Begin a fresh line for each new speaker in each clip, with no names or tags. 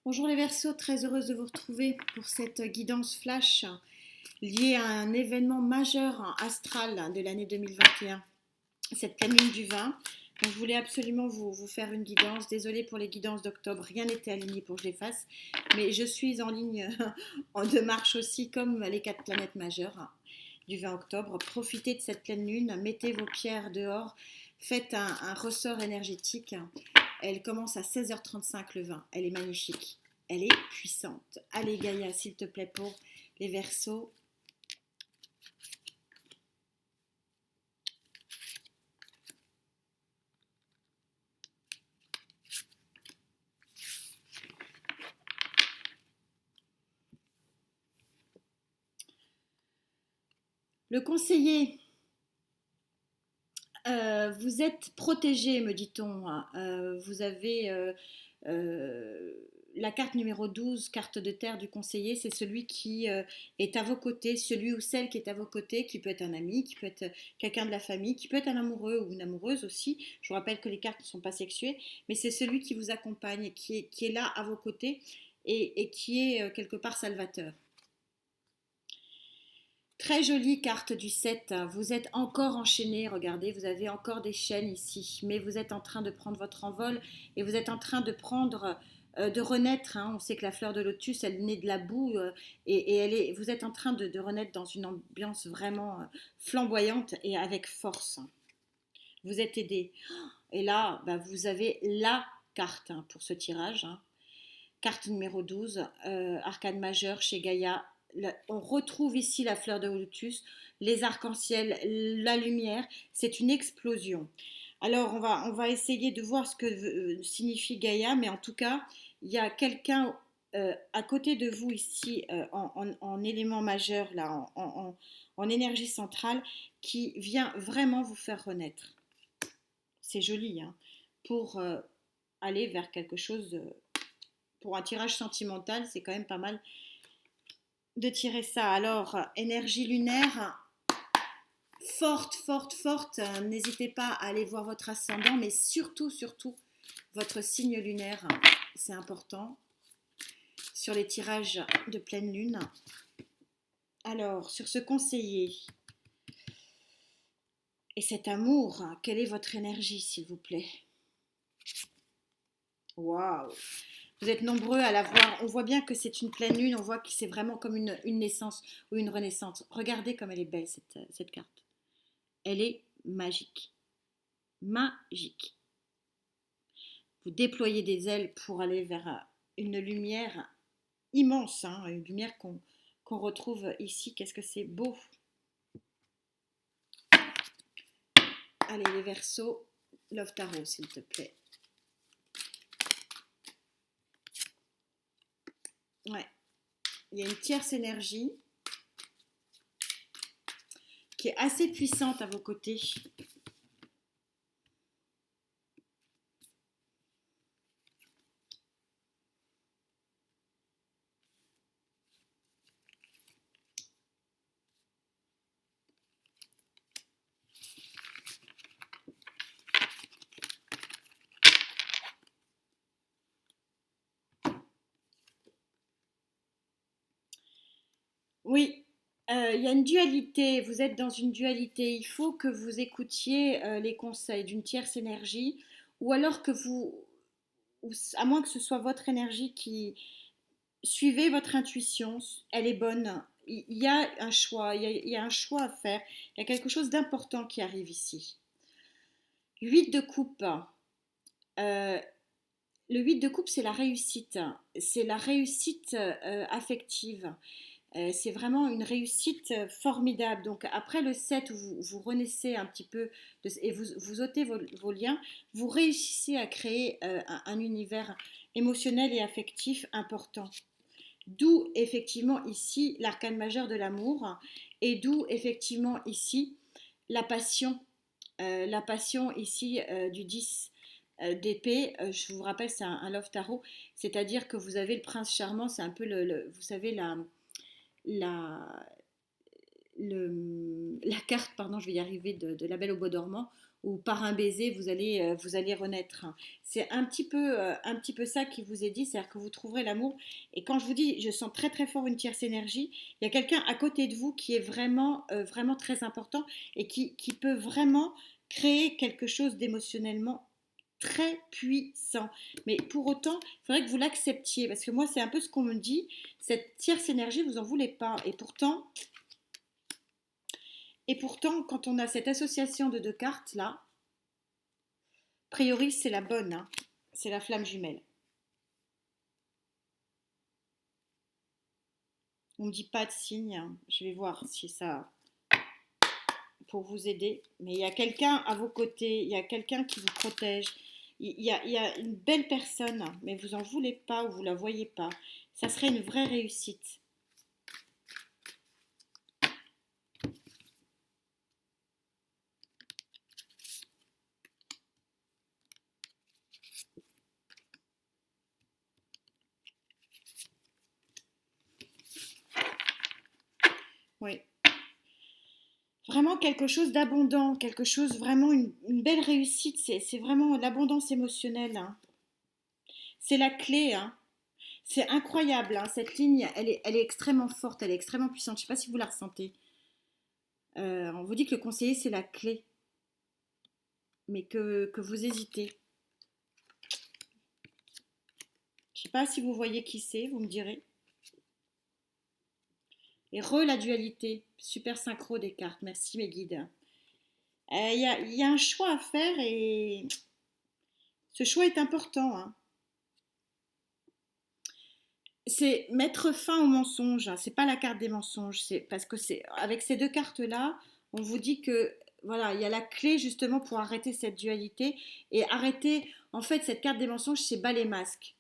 Bonjour les Verseaux, très heureuse de vous retrouver pour cette guidance flash liée à un événement majeur astral de l'année 2021, cette pleine lune du 20. Donc, je voulais absolument vous faire une guidance. Désolée pour les guidances d'octobre, rien n'était aligné pour que je les fasse, mais je suis en ligne de marche aussi comme les 4 planètes majeures du 20 octobre. Profitez de cette pleine lune, mettez vos pierres dehors, faites un ressort énergétique. Elle commence à 16h35 le 20. Elle est magnifique. Elle est puissante. Allez Gaïa, s'il te plaît, pour les Verseaux. Le conseiller, vous êtes protégé, me dit-on. Vous avez euh, la carte numéro 12, carte de terre du conseiller. C'est celui qui est à vos côtés, celui ou celle qui est à vos côtés, qui peut être un ami, qui peut être quelqu'un de la famille, qui peut être un amoureux ou une amoureuse aussi. Je vous rappelle que les cartes ne sont pas sexuées, mais c'est celui qui vous accompagne, qui est là à vos côtés et qui est quelque part salvateur. Très jolie carte du 7. Vous êtes encore enchaîné, regardez, vous avez encore des chaînes ici, mais vous êtes en train de prendre votre envol et vous êtes en train de prendre, de renaître. Hein. On sait que la fleur de lotus, elle naît de la boue et vous êtes en train de renaître dans une ambiance vraiment flamboyante et avec force. Vous êtes aidé. Et là, bah, vous avez la carte pour ce tirage. Hein. Carte numéro 12, arcane majeur chez Gaïa. On retrouve ici la fleur de lotus, les arcs-en-ciel, la lumière. C'est une explosion. Alors, on va essayer de voir ce que signifie Gaïa, mais en tout cas, il y a quelqu'un à côté de vous ici, en élément majeur, là, en énergie centrale, qui vient vraiment vous faire renaître. C'est joli, hein, pour aller vers quelque chose pour un tirage sentimental, c'est quand même pas mal de tirer ça. Alors, énergie lunaire, forte, forte, forte. N'hésitez pas à aller voir votre ascendant, mais surtout, surtout, votre signe lunaire. C'est important sur les tirages de pleine lune. Alors, sur ce conseiller et cet amour, quelle est votre énergie, s'il vous plaît? Waouh! Vous êtes nombreux à la voir. On voit bien que c'est une pleine lune. On voit que c'est vraiment comme une naissance ou une renaissance. Regardez comme elle est belle, cette carte. Elle est magique. Magique. Vous déployez des ailes pour aller vers une lumière immense. Hein, une lumière qu'on retrouve ici. Qu'est-ce que c'est beau. Allez, les Verseaux. Love Tarot, s'il te plaît. Ouais. Il y a une tierce énergie qui est assez puissante à vos côtés. Oui, il y a une dualité, vous êtes dans une dualité. Il faut que vous écoutiez les conseils d'une tierce énergie, ou alors que à moins que ce soit votre énergie qui suivez votre intuition, elle est bonne. Il y a un choix, il y a un choix à faire. Il y a quelque chose d'important qui arrive ici. 8 de coupe. Euh, le 8 de coupe, c'est la réussite. C'est la réussite affective. C'est vraiment une réussite formidable. Donc après le 7 où vous renaissez un petit peu et vous ôtez vos liens, vous réussissez à créer un univers émotionnel et affectif important. D'où effectivement ici l'arcane majeur de l'amour et d'où effectivement ici la passion ici du 10 d'épée. Je vous rappelle, c'est un love tarot, c'est-à-dire que vous avez le prince charmant, c'est un peu vous savez, la, la carte, pardon, je vais y arriver, de la Belle au bois dormant, ou par un baiser, vous allez renaître. C'est un petit peu ça qui vous est dit, c'est-à-dire que vous trouverez l'amour. Et quand je vous dis, je sens très très fort une tierce énergie, il y a quelqu'un à côté de vous qui est vraiment très important et qui peut vraiment créer quelque chose d'émotionnellement très puissant. Mais pour autant, il faudrait que vous l'acceptiez, parce que moi, c'est un peu ce qu'on me dit, cette tierce énergie, vous en voulez pas. Et pourtant, quand on a cette association de deux cartes là, a priori c'est la bonne, hein. C'est la flamme jumelle. On ne dit pas de signe, hein. Je vais voir si ça pour vous aider. Mais il y a quelqu'un à vos côtés, il y a quelqu'un qui vous protège. Il y a une belle personne, mais vous en voulez pas ou vous la voyez pas. Ça serait une vraie réussite. Oui. Vraiment quelque chose d'abondant, quelque chose vraiment une belle réussite. C'est vraiment l'abondance émotionnelle, hein. C'est la clé, hein. C'est incroyable, hein. Cette ligne, elle est extrêmement forte, elle est extrêmement puissante. Je ne sais pas si vous la ressentez. On vous dit que le conseiller, c'est la clé, mais que vous hésitez. Je ne sais pas si vous voyez qui c'est, vous me direz. Et la dualité, super synchro des cartes. Merci mes guides. Y a un choix à faire et ce choix est important, hein. C'est mettre fin au mensonge, hein. C'est pas la carte des mensonges, c'est parce que c'est avec ces deux cartes là, on vous dit que voilà, il y a la clé justement pour arrêter cette dualité et arrêter en fait cette carte des mensonges, c'est bas les masques.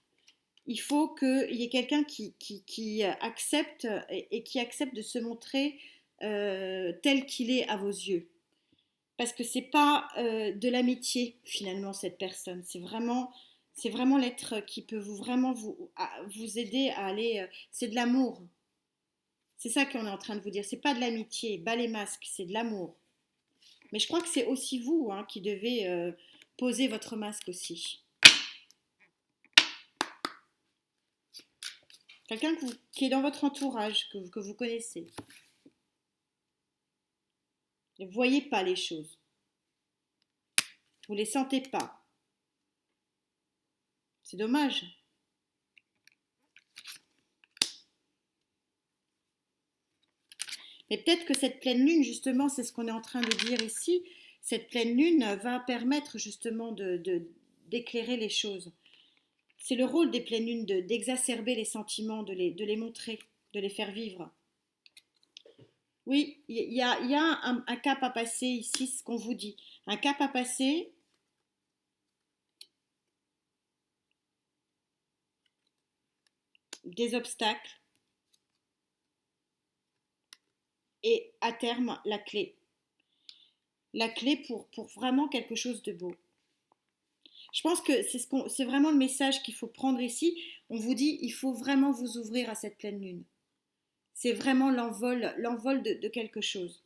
Il faut qu'il y ait quelqu'un qui accepte et qui accepte de se montrer tel qu'il est à vos yeux. Parce que c'est pas de l'amitié finalement cette personne, c'est vraiment l'être qui peut vous aider à aller. C'est de l'amour. C'est ça qu'on est en train de vous dire. C'est pas de l'amitié, bas les masques, c'est de l'amour. Mais je crois que c'est aussi vous hein, qui devez poser votre masque aussi. Quelqu'un qui est dans votre entourage, que vous connaissez. Ne voyez pas les choses. Vous ne les sentez pas. C'est dommage. Mais peut-être que cette pleine lune, justement, c'est ce qu'on est en train de dire ici, cette pleine lune va permettre justement d'éclairer les choses. C'est le rôle des pleines lunes d'exacerber les sentiments, de les montrer, de les faire vivre. Oui, il y a un cap à passer ici, ce qu'on vous dit. Un cap à passer, des obstacles et à terme la clé. La clé pour vraiment quelque chose de beau. Je pense que c'est vraiment le message qu'il faut prendre ici. On vous dit, il faut vraiment vous ouvrir à cette pleine lune. C'est vraiment l'envol de quelque chose.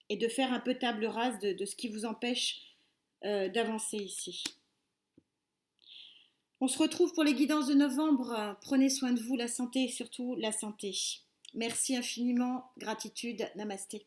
Et de faire un peu table rase de ce qui vous empêche d'avancer ici. On se retrouve pour les guidances de novembre. Prenez soin de vous, la santé et surtout la santé. Merci infiniment, gratitude, namasté.